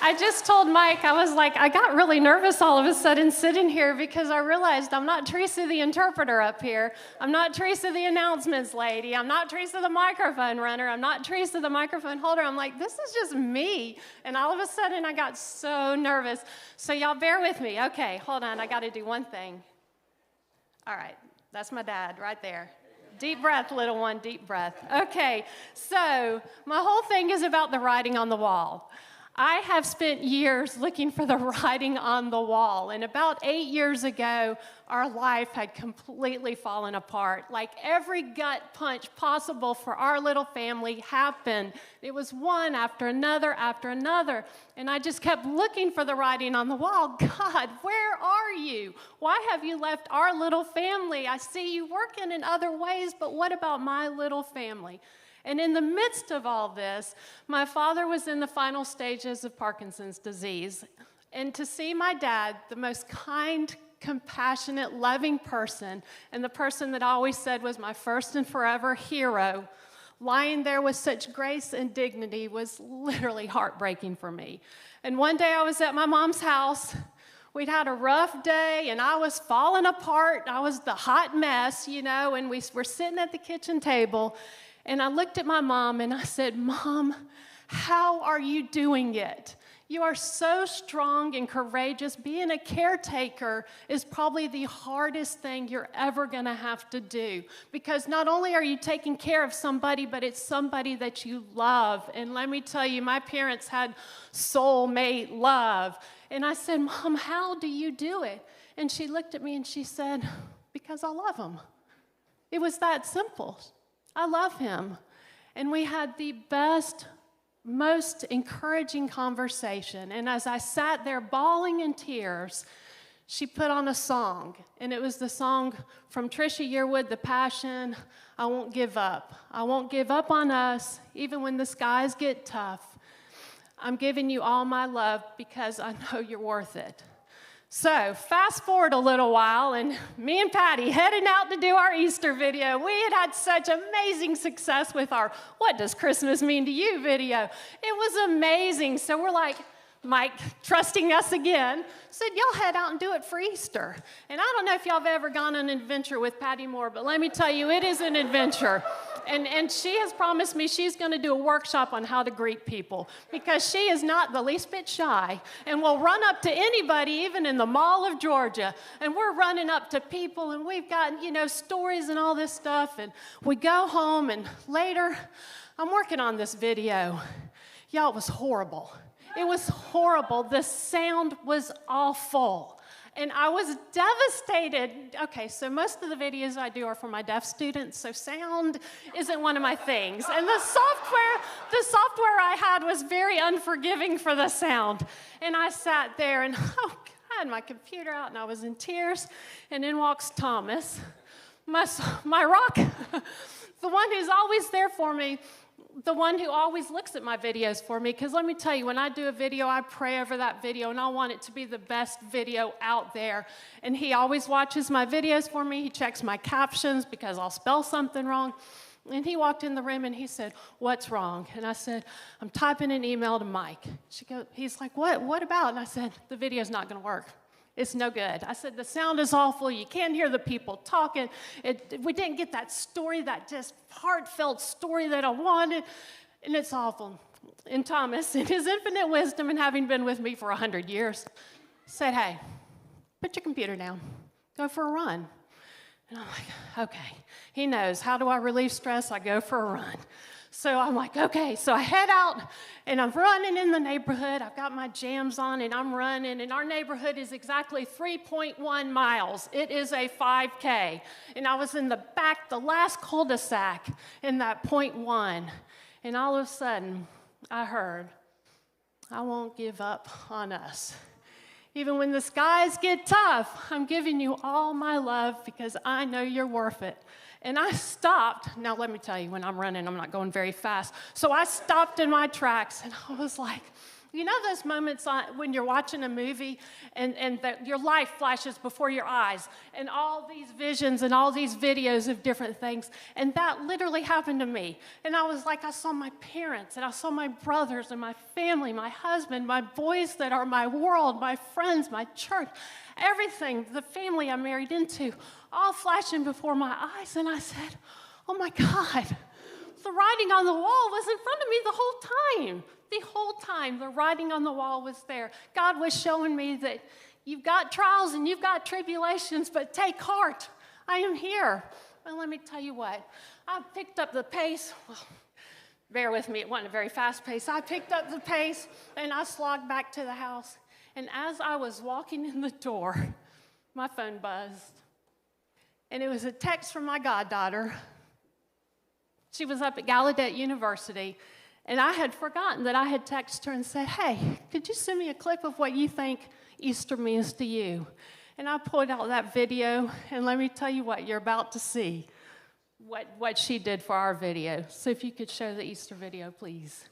I just told Mike, I was like, I got really nervous all of a sudden sitting here because I realized I'm not Theresa the interpreter up here. I'm not Theresa the announcements lady. I'm not Theresa the microphone runner. I'm not Theresa the microphone holder. I'm like, this is just me. And all of a sudden I got so nervous. So y'all bear with me. Okay, hold on. I got to do one thing. All right, that's my dad right there. Deep breath, little one, deep breath. Okay, so my whole thing is about the writing on the wall. I have spent years looking for the writing on the wall, and about 8 years ago, our life had completely fallen apart. Like every gut punch possible for our little family happened. It was one after another, and I just kept looking for the writing on the wall. God, where are you? Why have you left our little family? I see you working in other ways, but what about my little family? And in the midst of all this, my father was in the final stages of Parkinson's disease. And to see my dad, the most kind, compassionate, loving person, and the person that I always said was my first and forever hero, lying there with such grace and dignity was literally heartbreaking for me. And one day I was at my mom's house. We'd had a rough day, and I was falling apart. I was the hot mess, and we were sitting at the kitchen table. And I looked at my mom and I said, Mom, how are you doing it? You are so strong and courageous. Being a caretaker is probably the hardest thing you're ever going to have to do, because not only are you taking care of somebody, but it's somebody that you love. And let me tell you, my parents had soulmate love. And I said, Mom, how do you do it? And she looked at me and she said, because I love him. It was that simple. I love him. And we had the best, most encouraging conversation. And as I sat there bawling in tears, she put on a song. And it was the song from Trisha Yearwood, The Passion, I Won't Give Up. I won't give up on us, even when the skies get tough. I'm giving you all my love because I know you're worth it. So fast forward a little while, and me and Patty heading out to do our Easter video. We had such amazing success with our What Does Christmas Mean to You video. It was amazing. So we're like, Mike, trusting us again, said, y'all head out and do it for Easter. And I don't know if y'all have ever gone on an adventure with Patty Moore, but let me tell you, it is an adventure. And she has promised me she's going to do a workshop on how to greet people, because she is not the least bit shy and will run up to anybody, even in the Mall of Georgia. And we're running up to people, and we've got, stories and all this stuff. And we go home, and later, I'm working on this video. Y'all, it was horrible. It was horrible. The sound was awful. And I was devastated. Okay, so most of the videos I do are for my deaf students, so sound isn't one of my things. And the software I had was very unforgiving for the sound. And I sat there and I had my computer out and I was in tears. And in walks Thomas, my rock, the one who's always there for me, the one who always looks at my videos for me, because let me tell you, when I do a video, I pray over that video, and I want it to be the best video out there. And he always watches my videos for me. He checks my captions because I'll spell something wrong. And he walked in the room and he said, what's wrong? And I said, I'm typing an email to Mike. He's like, what about? And I said, the video's not going to work. It's no good. I said, the sound is awful. You can't hear the people talking. We didn't get that story, that just heartfelt story that I wanted, and it's awful. And Thomas, in his infinite wisdom and having been with me for 100 years, said, hey, put your computer down. Go for a run. And I'm like, okay. He knows. How do I relieve stress? I go for a run. So I'm like, okay. So I head out, and I'm running in the neighborhood. I've got my jams on, and I'm running. And our neighborhood is exactly 3.1 miles. It is a 5K. And I was in the back, the last cul-de-sac in that .1. And all of a sudden, I heard, I won't give up on us. Even when the skies get tough, I'm giving you all my love because I know you're worth it. And I stopped. Now, let me tell you, when I'm running, I'm not going very fast. So I stopped in my tracks, and I was like, You know those moments when you're watching a movie and your life flashes before your eyes and all these visions and all these videos of different things, and that literally happened to me. And I was like, I saw my parents and I saw my brothers and my family, my husband, my boys that are my world, my friends, my church, everything, the family I married into, all flashing before my eyes. And I said, oh my God, the writing on the wall was in front of me the whole time. The whole time, the writing on the wall was there. God was showing me that you've got trials and you've got tribulations, but take heart. I am here. And let me tell you what, I picked up the pace. Well, bear with me, it wasn't a very fast pace. I picked up the pace and I slogged back to the house. And as I was walking in the door, my phone buzzed. And it was a text from my goddaughter. She was up at Gallaudet University. And I had forgotten that I had texted her and said, hey, could you send me a clip of what you think Easter means to you? And I pulled out that video, and let me tell you what, you're about to see what she did for our video. So if you could show the Easter video, please.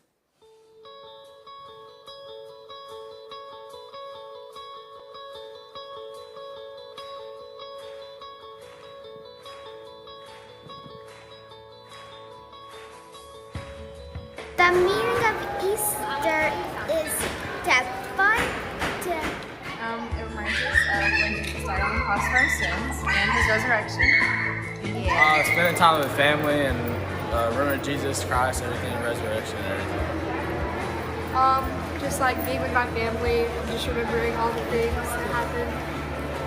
The meaning of Easter is to fight. It reminds us of when Jesus died on the cross for our sins and his resurrection. Yeah. Spending time with family and remembering Jesus Christ, everything, resurrection, everything. Just like being with my family, just remembering all the things that happened.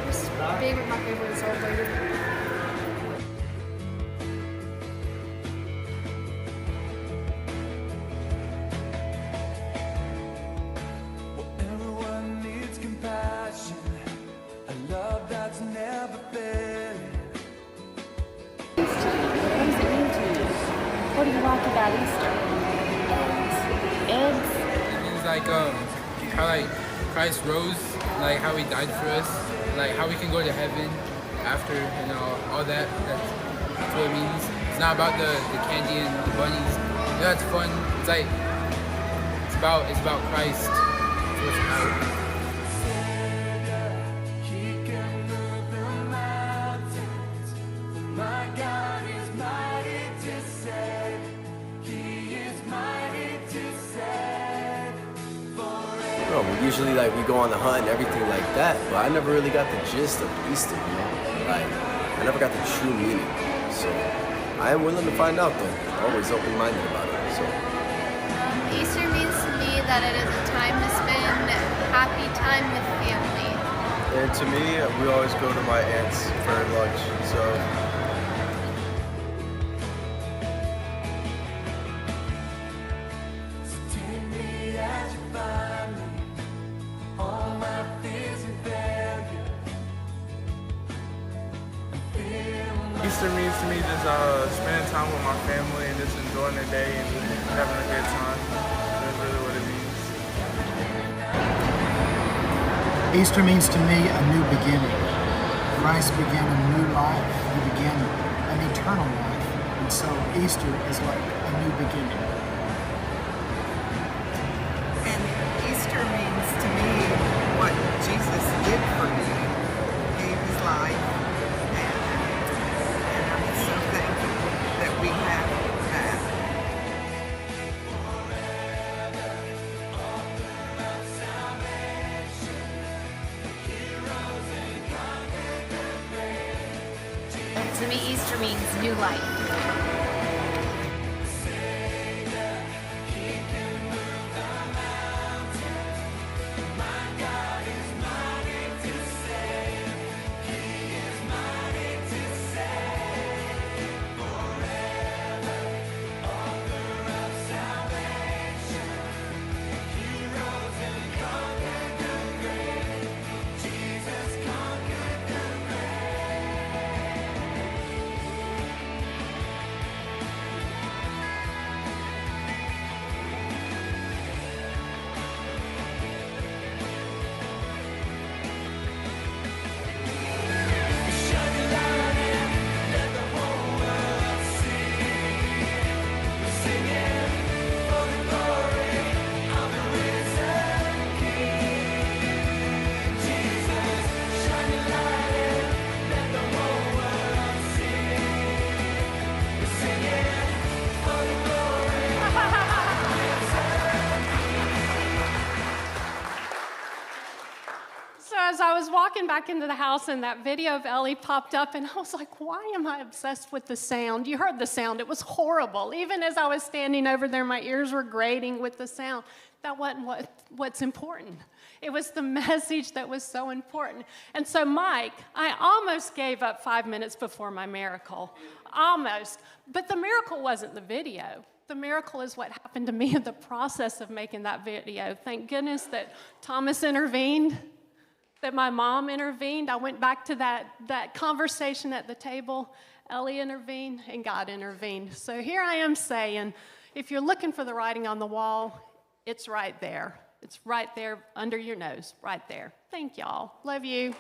Just being with my family and celebrating. What do you like about Easter? Eggs. It means like how like Christ rose, like how he died for us, like how we can go to heaven after, all that. That's what it means. It's not about the candy and the bunnies. Yeah, it's fun. It's like it's about Christ. That's what it's about. Usually, we go on the hunt and everything like that, but I never really got the gist of Easter, I never got the true meaning. So, I am willing to find out, though. Always open-minded about it, so. Easter means to me that it is a time to spend happy time with family. And to me, we always go to my aunt's for lunch, so. Easter means to me just spending time with my family and just enjoying the day and having a good time. That's really what it means. Easter means to me a new beginning. Christ began a new life. He began an eternal life. And so Easter is like a new beginning. And Easter means to me what Jesus did for me. He gave his life. We have that. To me, Easter means new life. as I was walking back into the house and that video of Ellie popped up, and I was like, why am I obsessed with the sound? You heard the sound. It was horrible. Even as I was standing over there, my ears were grating with the sound. That wasn't what's important. It was the message that was so important. And so, Mike, I almost gave up 5 minutes before my miracle. Almost. But the miracle wasn't the video. The miracle is what happened to me in the process of making that video. Thank goodness that Thomas intervened, that my mom intervened. I went back to that conversation at the table. Ellie intervened, and God intervened. So here I am saying, if you're looking for the writing on the wall, it's right there. It's right there under your nose, right there. Thank y'all. Love you.